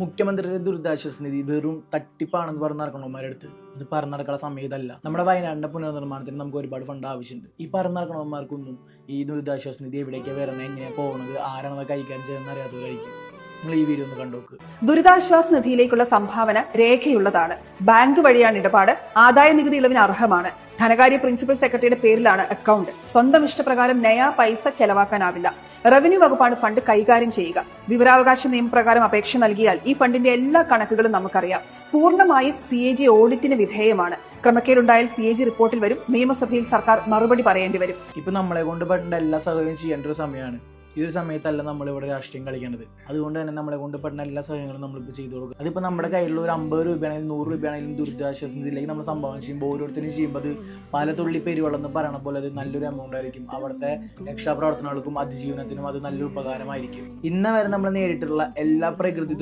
മുഖ്യമന്ത്രിയുടെ ദുരിതാശ്വാസ നിധി വെറും തട്ടിപ്പാണെന്ന് പറഞ്ഞ് നടക്കണവന്മാരുടെ അടുത്ത് ഇത് പറഞ്ഞു നടക്കാനുള്ള സമയം ഇതല്ല. നമ്മുടെ വയനാടിന്റെ പുനർനിർമ്മാണത്തിന് നമുക്ക് ഒരുപാട് ഫണ്ട് ആവശ്യമുണ്ട്. ഈ പറഞ്ഞു നടക്കണവന്മാർക്കൊന്നും ഈ ദുരിതാശ്വാസ നിധി എവിടേക്കാണ് വരണത്, എങ്ങനെയാണ് പോകുന്നത്, ആരാണത് കൈകാര്യം ചെയ്യുന്നത് അറിയാത്തവരായിരിക്കും. നിങ്ങൾ ഈ വീഡിയോ ഒന്ന് കണ്ടോക്ക്. ദുരിതാശ്വാസ നിധിയിലേക്കുള്ള സംഭാവന രേഖയുള്ളതാണ്. ബാങ്ക് വഴിയാണ് ഇടപാട്. ആദായ നികുതി ഇളവിന് അർഹമാണ്. ധനകാര്യ പ്രിൻസിപ്പൽ സെക്രട്ടറിയുടെ പേരിലാണ് അക്കൗണ്ട്. സ്വന്തം ഇഷ്ടപ്രകാരം നയാ പൈസ ചെലവാക്കാനാവില്ല. റവന്യൂ വകുപ്പാണ് ഫണ്ട് കൈകാര്യം ചെയ്യുക. വിവരാവകാശ നിയമപ്രകാരം അപേക്ഷ നൽകിയാൽ ഈ ഫണ്ടിന്റെ എല്ലാ കണക്കുകളും നമുക്കറിയാം. പൂർണ്ണമായും CAG ഓഡിറ്റിന് വിധേയമാണ്. ക്രമക്കേടുണ്ടായാൽ CAG റിപ്പോർട്ടിൽ വരും. നിയമസഭയിൽ സർക്കാർ മറുപടി പറയേണ്ടി വരും. ഇപ്പൊ നമ്മളെ കൊണ്ട് പറ്റുന്ന എല്ലാ സഹായവും ചെയ്യേണ്ട ഒരു സമയമാണ്. ഈ ഒരു സമയത്തല്ല നമ്മളിവിടെ രാഷ്ട്രീയം കളിക്കേണ്ടത്. അതുകൊണ്ട് തന്നെ നമ്മളെ കൊണ്ട് പറ്റുന്ന എല്ലാ സഹായങ്ങളും നമ്മളിപ്പോൾ ചെയ്തു കൊടുക്കും. അതിപ്പോൾ നമ്മുടെ കയ്യിലുള്ള ഒരു 50 രൂപയാണെങ്കിലും 100 രൂപയാണെങ്കിലും ദുരിതാശ്വാസ നിധിയിലേക്ക് നമ്മൾ സംഭാവന ചെയ്യുമ്പോൾ ഓരോരുത്തരും ചെയ്യുമ്പോൾ അത് പല തുള്ളി പെരുവെള്ളം എന്ന് പറയണ പോലെ അത് നല്ലൊരു എമൗണ്ട് ആയിരിക്കും. അവിടുത്തെ രക്ഷാപ്രവർത്തനങ്ങൾക്കും അതിജീവനത്തിനും അത് നല്ലൊരു ഉപകാരമായിരിക്കും. ഇന്ന് വരെ നമ്മൾ നേരിട്ടുള്ള എല്ലാ പ്രകൃതി